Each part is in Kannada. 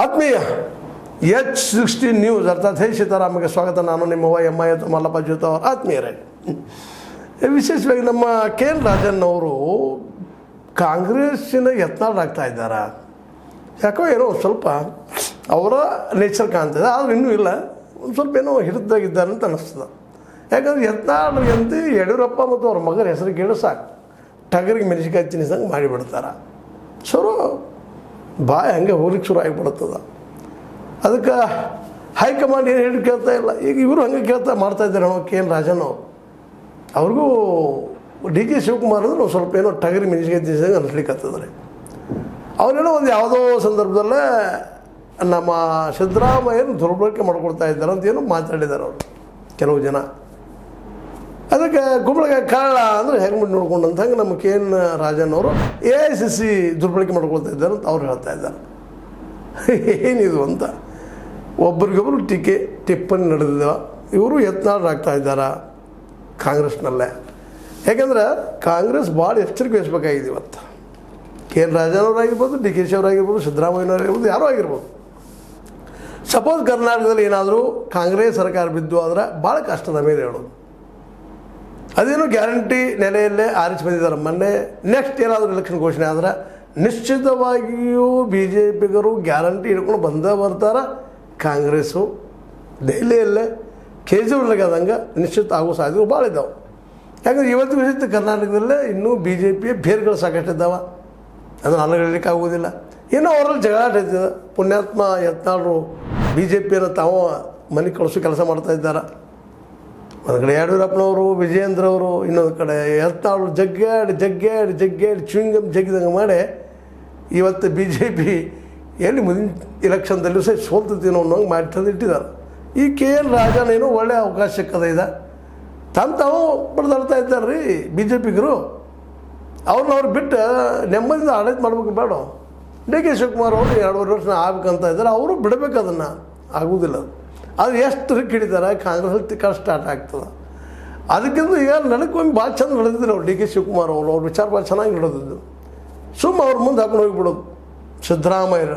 ಆತ್ಮೀಯ H16 ನ್ಯೂಸ್ ಅರ್ಥಾತ್ ಹೇ ಸೀತಾರಾಮಗೆ ಸ್ವಾಗತ. ನಾನು ನಿಮ್ಮವ MI ಮಲ್ಲಪ್ಪ ಜೋತ ಅವರು. ಆತ್ಮೀಯರೇ, ವಿಶೇಷವಾಗಿ ನಮ್ಮ ಕೆ ಎನ್ ರಾಜನ್ ಅವರು ಕಾಂಗ್ರೆಸ್ಸಿನ ಯತ್ನಾಳಾಗ್ತಾ ಇದ್ದಾರೆ. ಯಾಕೋ ಏನೋ ಸ್ವಲ್ಪ ಅವರ ನೇಚರ್ ಕಾಣ್ತದೆ, ಆದರೂ ಇನ್ನೂ ಇಲ್ಲ, ಒಂದು ಸ್ವಲ್ಪ ಏನೋ ಹಿಡಿದಾಗಿದ್ದಾರೆ ಅಂತ ಅನ್ನಿಸ್ತದೆ. ಯಾಕಂದ್ರೆ ಯತ್ನಾಳರಿಗಂತೆ ಯಡಿಯೂರಪ್ಪ ಮತ್ತು ಅವ್ರ ಮಗನ ಹೆಸರು ಕೇಳಿ ಸಾಕು, ಟಗರಿಗೆ ಮೆಣಸಿಕಾಯಿ ತಿನ್ನಿಸಂಗೆ ಮಾಡಿಬಿಡ್ತಾರೆ. ಸರು ಬಾಯಿ ಹಂಗೆ ಹೋಗ್ಲಿಕ್ಕೆ ಶುರು ಆಗಿಬಿಡ್ತದೆ. ಅದಕ್ಕೆ ಹೈಕಮಾಂಡ್ ಏನು ಹೇಳಿ ಕೇಳ್ತಾ ಇಲ್ಲ. ಈಗ ಇವರು ಹಂಗೆ ಮಾಡ್ತಾ ಇದ್ದಾರೆ ನಾವು ಕೆ ಎನ್ ರಾಜನ್ ಅವರು. ಅವ್ರಿಗೂ ಡಿ ಕೆ ಶಿವಕುಮಾರ್ ಅಂದ್ರೆ ಸ್ವಲ್ಪ ಏನೋ ಟಗರಿ ಮೆಣಸಿಗೆ ತಿನ್ನಿಸಂಗೆ ಅನಿಸ್ಲಿಕ್ಕತ್ತದ್ರಿ. ಅವರೇನೋ ಒಂದು ಯಾವುದೋ ಸಂದರ್ಭದಲ್ಲೇ ನಮ್ಮ ಸಿದ್ದರಾಮಯ್ಯನ ದುರ್ಬಳಕೆ ಮಾಡ್ಕೊಳ್ತಾ ಇದ್ದಾರೆ ಅಂತ ಏನೋ ಮಾತಾಡಿದ್ದಾರೆ ಅವರು ಕೆಲವು ಜನ. ಅದಕ್ಕೆ ಕುಂಬಳಕಾಯಿ ಕಳ್ಳ ಅಂದರೆ ಹೆಲ್ಮೆಟ್ ನೋಡ್ಕೊಂಡಂತ ಹಂಗೆ ನಮ್ಮ ಕೆ ಎನ್ ರಾಜನ್ ಅವರು AICC ದುರ್ಬಳಕೆ ಮಾಡ್ಕೊಳ್ತಾ ಇದ್ದಾರೆ ಅಂತ ಅವ್ರು ಹೇಳ್ತಾ ಇದ್ದಾರೆ. ಏನಿದು ಅಂತ ಒಬ್ರಿಗೊಬ್ಬರು ಟಿಪ್ಪಣಿ ನಡೆದಿದ್ದಾವೆ. ಇವರು ಯತ್ನಾಳರಾಗ್ತಾ ಇದ್ದಾರೆ ಕಾಂಗ್ರೆಸ್ನಲ್ಲೇ. ಯಾಕೆಂದ್ರೆ ಕಾಂಗ್ರೆಸ್ ಭಾಳ ಎಚ್ಚರಿಕೆ ವಹಿಸ್ಬೇಕಾಗಿದೆ ಇವತ್ತು. ಕೆ ಎನ್ ರಾಜನ್ ಅವರಾಗಿರ್ಬೋದು, ಡಿ ಕೆ ಶಿ ಅವರಾಗಿರ್ಬೋದು, ಸಿದ್ದರಾಮಯ್ಯನವರಾಗಿರ್ಬೋದು, ಯಾರೋ ಆಗಿರ್ಬೋದು. ಸಪೋಸ್ ಕರ್ನಾಟಕದಲ್ಲಿ ಏನಾದರೂ ಕಾಂಗ್ರೆಸ್ ಸರ್ಕಾರ ಬಿದ್ದು ಆದರೆ ಭಾಳ ಕಷ್ಟದ ಮೇಲೆ ಹೇಳೋದು. ಅದೇನು ಗ್ಯಾರಂಟಿ ನೆಲೆಯಲ್ಲೇ ಆರಿಸಿ ಬಂದಿದ್ದಾರೆ. ಮೊನ್ನೆ ನೆಕ್ಸ್ಟ್ ಏನಾದರೂ ಎಲೆಕ್ಷನ್ ಘೋಷಣೆ ಆದರೆ ನಿಶ್ಚಿತವಾಗಿಯೂ BJPಗರು ಗ್ಯಾರಂಟಿ ಹಿಡ್ಕೊಂಡು ಬರ್ತಾರೆ. ಕಾಂಗ್ರೆಸ್ಸು ದೆಹಲಿಯಲ್ಲೇ ಕೇಜ್ರಿವಾಲ್ಗೆ ಆದಂಗೆ ನಿಶ್ಚಿತ ಆಗೋ ಸಾಧ್ಯತೆಗಳು ಭಾಳ ಇದ್ದಾವೆ. ಯಾಕಂದ್ರೆ ಇವತ್ತು ವಿಷಯ ಕರ್ನಾಟಕದಲ್ಲೇ ಇನ್ನೂ BJPಯ ಬೇರುಗಳು ಸಾಕಷ್ಟಿದ್ದಾವೆ, ಅದನ್ನು ಅಲ್ಲಗಳಿಲಿಕ್ಕೆ ಆಗೋದಿಲ್ಲ. ಇನ್ನೂ ಅವರಲ್ಲಿ ಜಗಳಾಟ ಇರ್ತದೆ. ಪುಣ್ಯಾತ್ಮ ಯತ್ನಾಳರು BJPಯನ್ನು ತಾವು ಮನೆ ಕಳಿಸೋ ಕೆಲಸ ಮಾಡ್ತಾ ಇದ್ದಾರೆ. ಒಂದು ಕಡೆ ಯಡಿಯೂರಪ್ಪನವರು, ವಿಜಯೇಂದ್ರ ಅವರು, ಇನ್ನೊಂದು ಕಡೆ ಯತ್ನಾಳರು ಜಗ್ಗಾಡಿ ಚುಂಗಮ್ ಜಗ್ಗಿದಂಗೆ ಮಾಡಿ ಇವತ್ತು BJP ಎಲ್ಲಿ ಮುಂದಿನ ಎಲೆಕ್ಷನ್ದಲ್ಲೂ ಸಹ ಸೋಲ್ತತೀನೋ ಅನ್ನೋಂಗೆ ಮಾಡಿ ತಂದಿಟ್ಟಿದ್ದಾರೆ. ಈ ಕೆ ಎನ್ ರಾಜನ್ ಏನೋ ಒಳ್ಳೆಯ ಅವಕಾಶ ಸಿಕ್ಕದ ಇದೆ. ತಾವು ಬಡ್ದಾಡ್ತಾ ಇದ್ದಾರೆ ರೀ BJPಗರು. ಅವ್ರು ಬಿಟ್ಟು ನೆಮ್ಮದಿಯಿಂದ ಆಡಳಿತ ಮಾಡ್ಬೇಕು ಬೇಡ. ಡಿ ಕೆ ಶಿವಕುಮಾರ್ ಅವರು 2.5 ವರ್ಷ ಆಗ್ಬೇಕಂತ ಇದ್ದಾರೆ. ಅವರು ಬಿಡಬೇಕು, ಅದನ್ನು ಆಗೋದಿಲ್ಲ. ಅದು ಎಷ್ಟು ರಿಕ್ ಹಿಡಿತಾರೆ ಕಾಂಗ್ರೆಸ್ ತಿಕ್ಕ ಸ್ಟಾರ್ಟ್ ಆಗ್ತದೆ. ಅದಕ್ಕಿಂತ ಈಗ ನನಗೊಮ್ಮೆ ಭಾಳ ಚೆಂದ ನಡೆದಿದ್ರು ಅವ್ರು ಡಿ ಕೆ ಶಿವಕುಮಾರ್ ಅವರು. ಅವ್ರ ವಿಚಾರ ಭಾಳ ಚೆನ್ನಾಗಿ ನಡೆದಿದ್ದು. ಅವ್ರ ಮುಂದೆ ಹಾಕೊಂಡು ಹೋಗಿಬಿಡೋದು ಸಿದ್ದರಾಮಯ್ಯ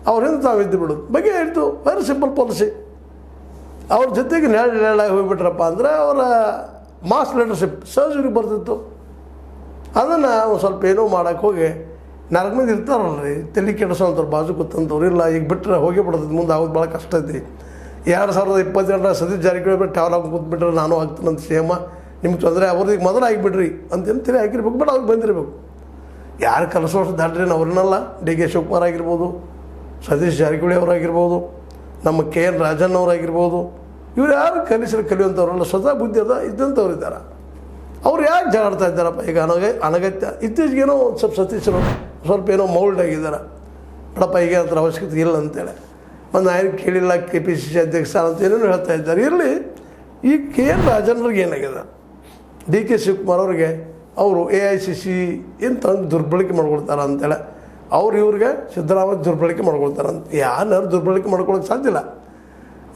ಅವ್ರಿಂದ ತಾವು ಇದ್ದು ಬಿಡೋದು ಬಗ್ಗೆ ಇತ್ತು. Very simple policy. ಅವ್ರ ಜೊತೆಗೆ ನೆರಳಾಗಿ ಹೋಗಿಬಿಟ್ರಪ್ಪ ಅಂದರೆ ಅವರ ಮಾಸ್ ಲೀಡರ್ಶಿಪ್ ಸಹಜವಾಗಿ ಬರ್ತಿತ್ತು. ಅದನ್ನು ಒಂದು ಸ್ವಲ್ಪ ಏನೋ ಮಾಡೋಕ್ಕೆ ಹೋಗಿ 4 ಮಂದಿ ಇರ್ತಾರಲ್ರಿ ತಲೆ ಕೆಡಿಸೋಂಥವ್ರು, ಬಾಜು ಕೂತಂಥವ್ರು. ಇಲ್ಲ ಈಗ ಬಿಟ್ಟರೆ ಹೋಗಿ ಬಿಡ್ತದೆ, ಮುಂದೆ ಆಗೋದು ಭಾಳ ಕಷ್ಟ ಐತಿ. 2022 ಸತೀಶ್ ಜಾರಕಿಹೊಳಿ ಬಿಟ್ಟು ಟ್ಯಾವಲ್ ಹಾಕಿ ಕೂತ್ಬಿಟ್ರೆ ನಾನು ಆಗ್ತೀನಂತ CM, ನಿಮ್ಗೆ ತೊಂದರೆ ಅವ್ರಿಗೆ ಮೊದಲು ಆಗಿಬಿಡ್ರಿ ಅಂತೇನು ತಿಳಿ ಹಾಕಿರ್ಬೇಕು. ಬಟ್ ಅವ್ರಿಗೆ ಬಂದಿರಬೇಕು. ಯಾರು ಕಲಿಸೋಷ್ಟು ದಾಟ್ರೇನು ಅವ್ರನ್ನೆಲ್ಲ ಡಿ ಕೆ ಶಿವಕುಮಾರ್ ಆಗಿರ್ಬೋದು, ಸತೀಶ್ ಜಾರಕಿಹೊಳಿ ಅವರಾಗಿರ್ಬೋದು, ನಮ್ಮ ಕೆ ಎನ್ ರಾಜನ್ ಅವರಾಗಿರ್ಬೋದು, ಇವ್ರು ಯಾರು ಕಲಿಯುವಂಥವ್ರಲ್ಲ, ಸ್ವತಃ ಬುದ್ಧಿ ಅದ ಇದ್ದಂಥವ್ರು ಇದ್ದಾರೆ. ಅವ್ರು ಯಾಕೆ ಜಗಾಡ್ತಾ ಇದ್ದಾರಪ್ಪ ಈಗ ಅನಗತ್ಯ. ಇತ್ತೀಚೆಗೇನೋ ಸ್ವಲ್ಪ ಸತೀಶರು ಸ್ವಲ್ಪ ಏನೋ ಮೌಲ್ಡ್ ಆಗಿದ್ದಾರೆ. ಬಡಪ್ಪ ಈಗ ಅಂತರ ಅವಶ್ಯಕತೆ ಇಲ್ಲ ಅಂತೇಳಿ ಒಂದು ನಾನು ಕೇಳಿಲ್ಲ KPCC ಅಧ್ಯಕ್ಷ ಅಂತ ಏನೇನು ಹೇಳ್ತಾ ಇದ್ದಾರೆ. ಇರಲಿ. ಈ ಕೆ ಎನ್ ರಾಜನ್ರಿಗೆ ಏನಾಗಿದೆ, ಡಿ ಕೆ ಶಿವಕುಮಾರ್ ಅವ್ರಿಗೆ ಅವರು AICC ಏನು ತಂದು ದುರ್ಬಳಕೆ ಮಾಡ್ಕೊಳ್ತಾರೆ ಅಂತೇಳಿ ಇವ್ರಿಗೆ ಸಿದ್ದರಾಮಯ್ಯ ದುರ್ಬಳಕೆ ಮಾಡ್ಕೊಳ್ತಾರೆ ಅಂತ. ಯಾರು ದುರ್ಬಳಕೆ ಮಾಡ್ಕೊಳ್ಳೋಕೆ ಸಾಧ್ಯ ಇಲ್ಲ.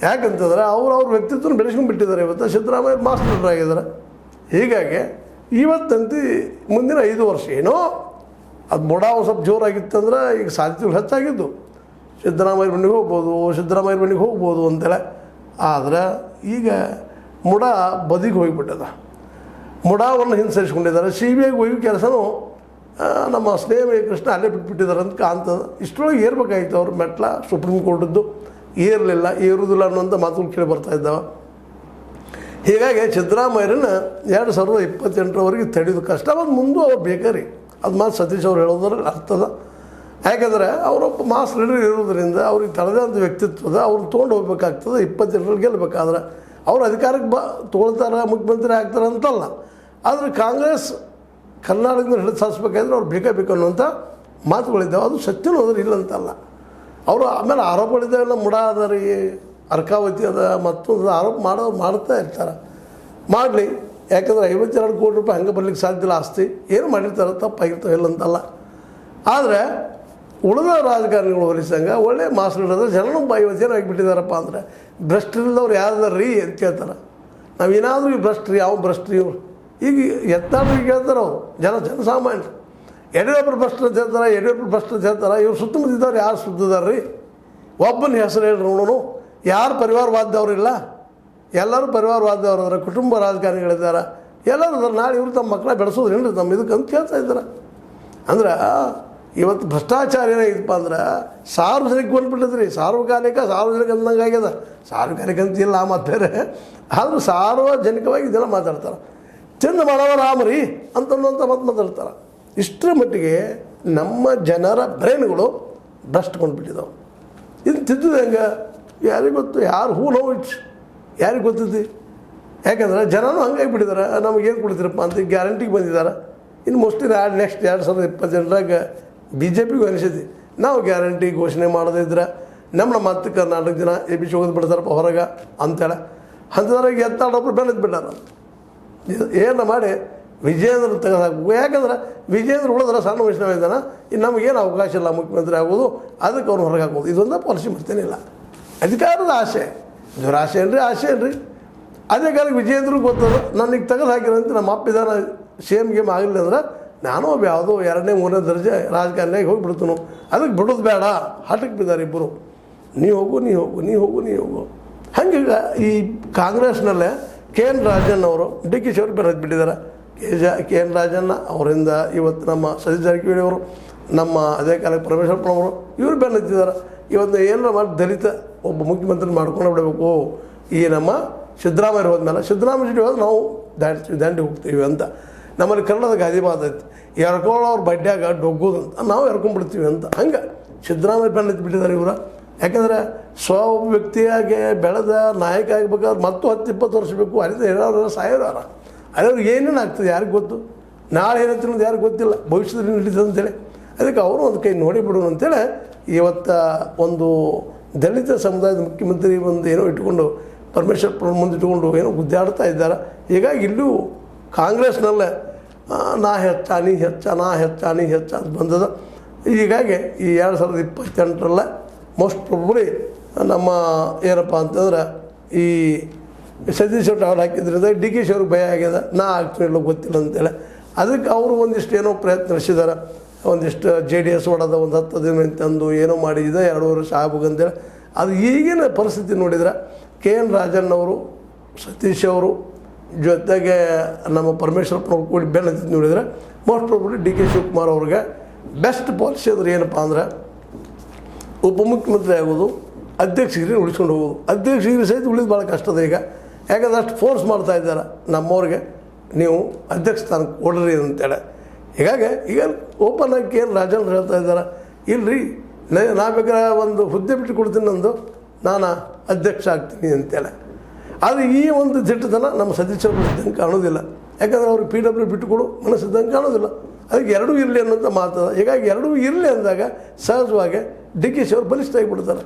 ಯಾಕಂತಂದ್ರೆ ಅವ್ರ ವ್ಯಕ್ತಿತ್ವನ ಬೆಳೆಸ್ಕೊಂಡು ಬಿಟ್ಟಿದ್ದಾರೆ. ಇವತ್ತು ಸಿದ್ದರಾಮಯ್ಯ ಮಾಸ್ ಲೀಡರ್ ಆಗಿದ್ದಾರೆ. ಹೀಗಾಗಿ ಇವತ್ತಂತೂ ಮುಂದಿನ 5 ವರ್ಷ ಏನೋ ಅದು ಬುಡ ಸ್ವಲ್ಪ ಜೋರಾಗಿತ್ತಂದ್ರೆ ಈಗ ಸಾಧ್ಯತೆಗಳು ಹೆಚ್ಚಾಗಿದ್ದು ಸಿದ್ದರಾಮಯ್ಯ ಮನೆಗೆ ಹೋಗ್ಬೋದು ಅಂತೇಳಿ. ಆದರೆ ಈಗ ಮುಡ ಬದಿಗೆ ಹೋಗಿಬಿಟ್ಟದ. ಮುಡಾವನ್ನು ಹಿಂಸರಿಸ್ಕೊಂಡಿದ್ದಾರೆ. CBIಗೆ ಹೋಗಿ ಕೆಲಸನೂ ನಮ್ಮ ಸ್ನೇಹ ಕೃಷ್ಣ ಅಲ್ಲೇ ಬಿಟ್ಬಿಟ್ಟಿದ್ದಾರೆ ಅಂತ ಕಾಣ್ತದೆ. ಇಷ್ಟರೊಳಗೆ ಏರ್ಬೇಕಾಗಿತ್ತು ಅವ್ರ ಮೆಟ್ಲ. ಸುಪ್ರೀಂ ಕೋರ್ಟದ್ದು ಏರುವುದಿಲ್ಲ ಅನ್ನೋಂಥ ಮಾತುಗಳು ಕೇಳಿ ಬರ್ತಾ ಇದ್ದಾವೆ. ಹೀಗಾಗಿ ಸಿದ್ದರಾಮಯ್ಯರನ್ನ 2028ರವರೆಗೆ ತಡೆಯೋದು ಕಷ್ಟ. ಅದು ಮುಂದೆ ಅವ್ರು ಬೇಕಾರಿ. ಅದು ಮಾತು ಸತೀಶ್ ಅವ್ರು ಹೇಳೋದ್ರಲ್ಲಿ ಅರ್ಥದ. ಯಾಕಂದರೆ ಅವರೊಬ್ಬ ಮಾಸ್ ಲೀಡರ್ ಇರೋದ್ರಿಂದ ಅವ್ರಿಗೆ ತಡೆದಂಥ ವ್ಯಕ್ತಿತ್ವದ ಅವ್ರು ತೊಗೊಂಡು ಹೋಗ್ಬೇಕಾಗ್ತದೆ. 28ರಲ್ಲಿ ಗೆಲ್ಲಬೇಕಾದ್ರೆ ಅವ್ರು ಅಧಿಕಾರಕ್ಕೆ ತೊಗೊಳ್ತಾರೆ, ಮುಖ್ಯಮಂತ್ರಿ ಆಗ್ತಾರೆ ಅಂತಲ್ಲ. ಆದರೆ ಕಾಂಗ್ರೆಸ್ ಕರ್ನಾಟಕದಿಂದ ಹಿಡಿದು ಸಾಧಿಸ್ಬೇಕಾದ್ರೆ ಅವ್ರು ಬೇಕು ಅನ್ನುವಂಥ ಮಾತುಗಳಿದ್ದಾವೆ. ಅದು ಸತ್ಯನೂ ಅದ್ರ ಇಲ್ಲ ಅಂತಲ್ಲ. ಅವರು ಆಮೇಲೆ ಆರೋಪಗಳಿದ್ದಾವೆಲ್ಲ ಮುಡ ಅದ ರೀ, ಅರ್ಕಾವತಿ ಅದ, ಮತ್ತೊಂದು ಆರೋಪ ಮಾಡ್ತಾ ಇರ್ತಾರೆ. ಮಾಡಲಿ. ಯಾಕಂದರೆ 52 ಕೋಟಿ ರೂಪಾಯಿ ಹಂಗೆ ಬರ್ಲಿಕ್ಕೆ ಸಾಧ್ಯ ಇಲ್ಲ. ಆಸ್ತಿ ಏನು ಮಾಡಿರ್ತಾರೆ, ತಪ್ಪಾಗಿರ್ತಾವೆ ಇಲ್ಲ ಅಂತಲ್ಲ. ಆದರೆ ಉಳಿದ ರಾಜಕಾರಣಿಗಳು ಹೋಲಿಸಂಗೆ ಒಳ್ಳೆ ಮಾಸ್ ಲೀಡರ್ ಜನನೂ 50 ಜನ ಆಗಿಬಿಟ್ಟಿದ್ದಾರಪ್ಪ. ಅಂದರೆ ಭ್ರಷ್ಟರಿಲ್ಲದವ್ರು ಯಾರ್ದಾರ ರೀ ಅಂತ ಕೇಳ್ತಾರೆ. ನಾವೇನಾದರೂ ಈ ಭ್ರಷ್ಟ್ರಿ ಯಾವ ಭ್ರಷ್ಟ್ರಿ ಇವರು ಈಗ ಯತ್ನಾಳರಿಗೆ ಕೇಳ್ತಾರೆ. ಅವರು ಜನಸಾಮಾನ್ಯರು ಯಡಿಯೂರಪ್ಪರು ಭ್ರಷ್ಟ ಅಂತ ಹೇಳ್ತಾರೆ. ಇವ್ರು ಸುತ್ತಮುತ್ತಿದ್ದವ್ರು ಯಾರು ಸುದ್ದಿದ್ದಾರೆ ರೀ? ಒಬ್ಬನ ಹೆಸರು ಹೇಳ್ರಿ ನೋಡೋನು. ಯಾರು ಪರಿವಾರವಾದವ್ರಿಲ್ಲ, ಎಲ್ಲರೂ ಪರಿವಾರವಾದವ್ರು ಕುಟುಂಬ ರಾಜಕಾರಣಿಗಳಿದ್ದಾರೆ, ಎಲ್ಲರೂ ಅದಾರ. ನಾಳೆ ಇವರು ತಮ್ಮ ಮಕ್ಕಳ ಬೆಳೆಸೋದ್ರೇನು ತಮ್ಮ ಇದಕ್ಕೆ ಅಂತ ಕೇಳ್ತಾ ಇದ್ದಾರೆ. ಅಂದ್ರೆ ಇವತ್ತು ಭ್ರಷ್ಟಾಚಾರ ಏನಾಗಿತ್ತಪ್ಪ ಅಂದ್ರೆ ಸಾರ್ವಜನಿಕ ಬಂದ್ಬಿಟ್ಟಿದ್ರಿ. ಸಾರ್ವಜನಿಕ ಅಂದಂಗೆ ಆಗ್ಯದ. ಸಾರ್ವಜನಿಕ ಅಂತಿಲ್ಲ ಮತ್ತು ಬೇರೆ, ಆದರೂ ಸಾರ್ವಜನಿಕವಾಗಿ ಇದೆಲ್ಲ ಮಾತಾಡ್ತಾರೆ. ಚಂದ ಮಾಡವ ರಾಮರಿ ಅಂತಂತ ಮಾತಾಡ್ತಾರೆ. ಇಷ್ಟರ ಮಟ್ಟಿಗೆ ನಮ್ಮ ಜನರ ಬ್ರೈನ್ಗಳು ಭ್ರಷ್ಟಕೊಂಡ್ಬಿಟ್ಟಿದ್ದಾವೆ. ಇದು ತಿದ್ದುದು ಹೆಂಗೆ ಯಾರಿಗೆ ಗೊತ್ತು? ಯಾರು ಹೂ ನೋ ಇಟ್ಸ್ ಯಾರಿಗೆ ಗೊತ್ತೈತಿ? ಯಾಕಂದ್ರೆ ಜನನೂ ಹಂಗಾಗಿ ಬಿಟ್ಟಿದ್ದಾರೆ. ನಮಗೇನು ಕೊಡ್ತೀರಪ್ಪ ಅಂತ ಗ್ಯಾರಂಟಿಗೆ ಬಂದಿದ್ದಾರೆ. ಇನ್ನು ಮೋಸ್ಟ್ಲಿ ನೆಕ್ಸ್ಟ್ 2028 BJPಗೂ ಅನಿಸೈತಿ ನಾವು ಗ್ಯಾರಂಟಿ ಘೋಷಣೆ ಮಾಡೋದಿದ್ರೆ ನಮ್ಮ ಮತ್ತೆ ಕರ್ನಾಟಕ ಜನ ಎಬ್ಬಿಸಿ ಹೋಗೋದು ಬಿಡ್ತಾರಪ್ಪ ಹೊರಗೆ ಅಂತೇಳಿ. ಅಂಥದ್ರಾಗ ಎತ್ತಾಡೊಬ್ರು ಬೆಳೆದು ಬಿಟ್ಟಾರ. ಏನು ಮಾಡಿ ವಿಜೇಂದ್ರ ತೆಗೆದಾಕಬೇಕು. ಯಾಕಂದ್ರೆ ವಿಜೇಂದ್ರ ಉಳಿದ್ರೆ ಸಣ್ಣ ವಯಸ್ಸಿನ ಇದ್ದಾನೆ, ಇನ್ನು ನಮಗೇನು ಅವಕಾಶ ಇಲ್ಲ ಮುಖ್ಯಮಂತ್ರಿ ಆಗೋದು, ಅದಕ್ಕೆ ಅವ್ರು ಹೊರಗೆ ಹಾಕೋದು. ಇದೊಂದು ಪಾಲಿಸಿ ಮತ್ತೇನಿಲ್ಲ. ಅಧಿಕಾರದ ಆಸೆ, ದುರಾಸೆ ಏನ್ರಿ, ಆಸೆ ಏನ್ರಿ. ಅದೇ ಕಾಲಕ್ಕೆ ವಿಜೇಂದ್ರಿಗೆ ಗೊತ್ತದ ನನಗೆ ತೆಗೆದು ಹಾಕಿರಂತ ನಮ್ಮ ಅಪ್ಪಿದಾನ ಸೇಮ್ ಗೇಮ್ ಆಗಲಿಲ್ಲ ಅಂದ್ರೆ ನಾನು ಒಬ್ಬ ಯಾವುದೋ 2ನೇ 3ನೇ ದರ್ಜೆ ರಾಜಕಾರಣಿಯಾಗಿ ಹೋಗಿಬಿಡ್ತೀನು. ಅದಕ್ಕೆ ಬಿಡೋದು ಬೇಡ, ಹಠಕ್ಕೆ ಬಿದ್ದಾರೆ ಇಬ್ಬರು. ನೀ ಹೋಗು. ಹಂಗೆ ಈ ಕಾಂಗ್ರೆಸ್ನಲ್ಲೇ KN ರಾಜಣ್ಣ ಅವರು DK ಶಿವರ್ ಬೆರೆದು ಬಿಟ್ಟಿದ್ದಾರೆ. KN ರಾಜಣ್ಣ ಅವರಿಂದ ಇವತ್ತು ನಮ್ಮ ಸತೀಶ್ ಜಾರಕಿಹೊಳಿ ಅವರು, ನಮ್ಮ ಅದೇ ಕಾಲಕ್ಕೆ ಪರಮೇಶ್ವರಪ್ಪನವರು ಇವರು ಬೆನ್ನತ್ತಿದ್ದಾರೆ. ಇವತ್ತು ಏನಾರ ಮಾಡಿ ದಲಿತ ಒಬ್ಬ ಮುಖ್ಯಮಂತ್ರಿ ಮಾಡ್ಕೊಂಡು ಬಿಡಬೇಕು. ಈ ನಮ್ಮ ಸಿದ್ದರಾಮಯ್ಯ ಹೋದ್ಮೇಲೆ ಸಿದ್ದರಾಮಯ್ಯ ಜೊತೆ ಹೋದ್ರೆ ನಾವು ದಾಂಡಿ ಹೋಗ್ತೀವಿ ಅಂತ ನಮ್ಮಲ್ಲಿ ಕನ್ನಡದ ಗಾದಿ ಮಾತು ಐತಿ. ಎರ್ಕೊಳ್ಳೋರು ಬಡ್ಡ್ಯಾಗ ಡೊಗ್ಗೋದು ಅಂತ ನಾವು ಎರ್ಕೊಂಡ್ಬಿಡ್ತೀವಿ ಅಂತ. ಹಂಗೆ ಸಿದ್ದರಾಮಯ್ಯ ಬೆನ್ನತ್ತಿ ಬಿಟ್ಟಿದ್ದಾರೆ ಇವರು. ಯಾಕಂದರೆ ಒಬ್ಬ ವ್ಯಕ್ತಿಯಾಗಿ ಬೆಳೆದ ನಾಯಕ ಆಗಬೇಕಾದ್ರೆ ಮತ್ತು 10-20 ವರ್ಷ ಬೇಕು. ಅಲ್ಲಿಂದ ಹೇಳೋರು ಸಾಯೋರಾರ ಅದ್ರವ್ರಿಗೆ ಏನೇನು ಆಗ್ತದೆ ಯಾರಿಗೆ ಗೊತ್ತು? ನಾಳೆ ಏನಂತ ಅನ್ನೋದು ಯಾರಿಗೂ ಗೊತ್ತಿಲ್ಲ, ಭವಿಷ್ಯದಲ್ಲಿ ನಡೀತದೆ ಅಂತೇಳಿ. ಅದಕ್ಕೆ ಅವರು ಒಂದು ಕೈ ನೋಡಿಬಿಡೋಣ ಅಂತೇಳಿ ಇವತ್ತು ಒಂದು ದಲಿತ ಸಮುದಾಯದ ಮುಖ್ಯಮಂತ್ರಿ ಒಂದು ಏನೋ ಇಟ್ಕೊಂಡು ಪರಮೇಶ್ವರ್ ಮುಂದೆ ಇಟ್ಕೊಂಡು ಏನೋ ಗುದ್ದಾಡ್ತಾ ಇದ್ದಾರೆ. ಹೀಗಾಗಿ ಇಲ್ಲೂ ಕಾಂಗ್ರೆಸ್ನಲ್ಲೇ ನಾ ಹೆಚ್ಚ ಅಂತ ಬಂದದ. ಹೀಗಾಗಿ ಈ 2028 ಮೋಸ್ಟ್ ಪ್ರಾಬಬ್ಲಿ ನಮ್ಮ ಏನಪ್ಪ ಅಂತಂದ್ರೆ ಈ ಸತೀಶ್ ಅವ್ರು ಹಾಕಿದ್ರಿಂದ DK ಅವ್ರಿಗೆ ಭಯ ಆಗ್ಯದ, ನಾ ಆಗ್ತೀನಿ ಇಲ್ಲ ಗೊತ್ತಿಲ್ಲ ಅಂತೇಳಿ. ಅದಕ್ಕೆ ಅವರು ಒಂದಿಷ್ಟು ಏನೋ ಪ್ರಯತ್ನ ನಡೆಸಿದ್ದಾರೆ. ಒಂದಿಷ್ಟು JDS ಹೊಡೆದ ಒಂದು 10 ದಿನ ತಂದು ಏನೋ ಮಾಡಿದ 2 ವರ್ಷ ಆಗ್ಬೇಕಂತೇಳಿ. ಅದು ಈಗಿನ ಪರಿಸ್ಥಿತಿ ನೋಡಿದ್ರೆ KN ರಾಜಣ್ಣವರು, ಸತೀಶ್ ಅವರು ಜೊತೆಗೆ ನಮ್ಮ ಪರಮೇಶ್ವರಪ್ಪನವ್ರು ಕೂಡಿ ಬೆನ್ನತ್ತಿದ್ದು ನೋಡಿದರೆ ಮೋಸ್ಟ್ ಪ್ರಾಬಬ್ಲಿ DK ಶಿವಕುಮಾರ್ ಅವ್ರಿಗೆ ಬೆಸ್ಟ್ ಪಾಲಿಸಿ ಅಂದ್ರೆ ಏನಪ್ಪ ಅಂದ್ರೆ ಉಪಮುಖ್ಯಮಂತ್ರಿ ಆಗೋದು, ಅಧ್ಯಕ್ಷಗಿರಿ ಉಳಿಸ್ಕೊಂಡು ಹೋಗೋದು. ಅಧ್ಯಕ್ಷಗಿರಿ ಸಹಿತ ಉಳಿದು ಭಾಳ ಕಷ್ಟದ ಈಗ. ಯಾಕಂದ್ರೆ ಅಷ್ಟು ಫೋರ್ಸ್ ಮಾಡ್ತಾ ಇದ್ದಾರೆ ನಮ್ಮವ್ರಿಗೆ, ನೀವು ಅಧ್ಯಕ್ಷ ಸ್ಥಾನ ಕೊಡ್ರಿ ಅಂತೇಳಿ. ಹೀಗಾಗಿ ಈಗ ಓಪನ್ ಆಗಿ KN ರಾಜಣ್ಣ ಹೇಳ್ತಾ ಇದ್ದಾರೆ, ಇಲ್ಲರಿ ನಾ ಬೇಕಾದ್ರೆ ಒಂದು ಹುದ್ದೆ ಬಿಟ್ಟು ಕೊಡ್ತೀನಿ, ನಂದು ನಾನು ಅಧ್ಯಕ್ಷ ಆಗ್ತೀನಿ ಅಂತೇಳಿ. ಆದರೆ ಈ ಒಂದು ದಿಟ್ಟತನ ನಮ್ಮ ಸತೀಶವ್ರು ಇದ್ದಂಗೆ ಕಾಣೋದಿಲ್ಲ. ಯಾಕಂದರೆ ಅವ್ರಿಗೆ PW ಬಿಟ್ಟುಕೊಡು ಮನಸ್ಸಿದ್ದಂಗೆ ಕಾಣೋದಿಲ್ಲ. ಅದಕ್ಕೆ ಎರಡೂ ಇರಲಿ ಅನ್ನೋಂಥ ಮಾತದ. ಹೀಗಾಗಿ ಎರಡೂ ಇರಲಿ ಅಂದಾಗ ಸಹಜವಾಗಿ DK ಅವ್ರು ಬಲಿಷ್ಠ ಆಗಿಬಿಡ್ತಾರೆ.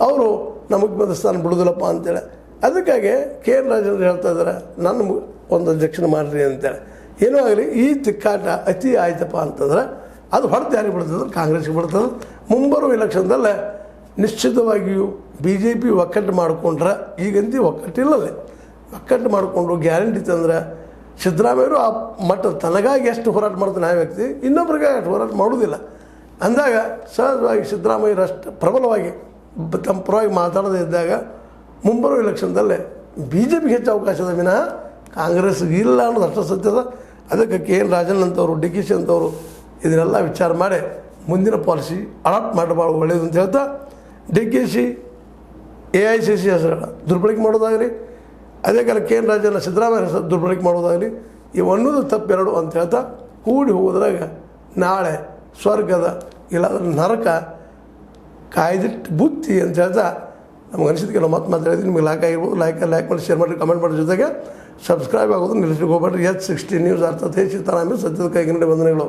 ಅವರು ನಮ್ಮ ಮುಖ್ಯಮಂತ್ರಿ ಸ್ಥಾನ ಬಿಡೋದಿಲ್ಲಪ್ಪ ಅಂತೇಳಿ. ಅದಕ್ಕಾಗಿ KN ರಾಜಣ್ಣ ಹೇಳ್ತಾ ಇದ್ದಾರೆ, ನನ್ನ ಒಂದು ಅಧ್ಯಕ್ಷನ ಮಾಡಿರಿ ಅಂತೇಳಿ. ಏನೂ ಆಗಲಿ, ಈ ತಿಕ್ಕಾಟ ಅತಿ ಆಯ್ತಪ್ಪ ಅಂತಂದ್ರೆ ಅದು ಹೊರತು ಯಾರಿಗೆ ಬಿಡ್ತದೆ? ಕಾಂಗ್ರೆಸ್ಗೆ ಬಿಡ್ತದೆ. ಮುಂಬರುವ ಎಲೆಕ್ಷನ್ದಲ್ಲೇ ನಿಶ್ಚಿತವಾಗಿಯೂ BJP ಒಕ್ಕಟ್ಟು ಮಾಡಿಕೊಂಡ್ರೆ, ಈಗಂತೂ ಒಕ್ಕಟ್ಟಿಲ್ಲದೆ ಒಕ್ಕಟ್ಟು ಮಾಡಿಕೊಂಡು ಗ್ಯಾರಂಟಿ ತಂದ್ರೆ ಸಿದ್ದರಾಮಯ್ಯರು ಆ ಮಟ್ಟ ತನಗಾಗಿ ಎಷ್ಟು ಹೋರಾಟ ಮಾಡ್ತಾನೆ ಆ ವ್ಯಕ್ತಿ, ಇನ್ನೊಬ್ರಿಗೆ ಅಷ್ಟು ಹೋರಾಟ ಮಾಡೋದಿಲ್ಲ ಅಂದಾಗ ಸಹಜವಾಗಿ ಸಿದ್ದರಾಮಯ್ಯರಷ್ಟು ಪ್ರಬಲವಾಗಿ ತಮ್ಮ ಪರವಾಗಿ ಮಾತಾಡದೇ ಇದ್ದಾಗ ಮುಂಬರುವ ಎಲೆಕ್ಷನ್ದಲ್ಲೇ BJPಗೆ ಹೆಚ್ಚು ಅವಕಾಶದ ವಿನಃ ಕಾಂಗ್ರೆಸ್ಗೆ ಇಲ್ಲ ಅನ್ನೋದು ಅಷ್ಟು ಸತ್ಯದ. ಅದಕ್ಕೆ KN ರಾಜಣ್ಣ ಅಂತವರು, DK ಅಂತವರು ಇದನ್ನೆಲ್ಲ ವಿಚಾರ ಮಾಡಿ ಮುಂದಿನ ಪಾಲಿಸಿ ಅಡಾಪ್ಟ್ ಮಾಡಬಾರ್ದು ಒಳ್ಳೆಯದು ಅಂತ ಹೇಳ್ತಾ, DK AICC ಹೆಸರು ದುರ್ಬಳಕೆ ಮಾಡೋದಾಗಲಿ, ಅದೇ ಕಾಲ KN ರಾಜಣ್ಣ ಸಿದ್ದರಾಮಯ್ಯ ಹೆಸರು ದುರ್ಬಳಕೆ ಮಾಡೋದಾಗಲಿ, ಇವನ್ನೋದು ತಪ್ಪೆರಡು ಅಂತ ಹೇಳ್ತಾ ಕೂಡಿ ಹೋಗೋದ್ರಾಗ ನಾಳೆ ಸ್ವರ್ಗದ ಇಲ್ಲಾಂದ್ರೆ ನರಕ ಕಾಯ್ದಿಟ್ಟು ಬುತ್ತಿ ಅಂತ ಹೇಳ್ತಾ ನಮ್ಗೆ ಅನಿಸಿದ ಕೆಲವು ಮಾತಾಡಿದ್ರೆ ನಿಮಗೆ ಲೈಕ್ ಮಾಡಿ ಶೇರ್ ಮಾಡಿ ಕಮೆಂಟ್ ಮಾಡೋ ಜೊತೆಗೆ ಸಬ್ಸ್ಕ್ರೈಬ್ ಆಗೋದು ನಿಲ್ಲಿಸ್ಲಿಕ್ಕೆ ಹೋಗ್ಬೇಡ್ರಿ. H16 ನ್ಯೂಸ್ ಅರ್ಥಾತ್ ಸೀತಾರಾಮ ಸತ್ಯದ ಕೈಗಿನಡೆ ವಂದನೆಗಳು.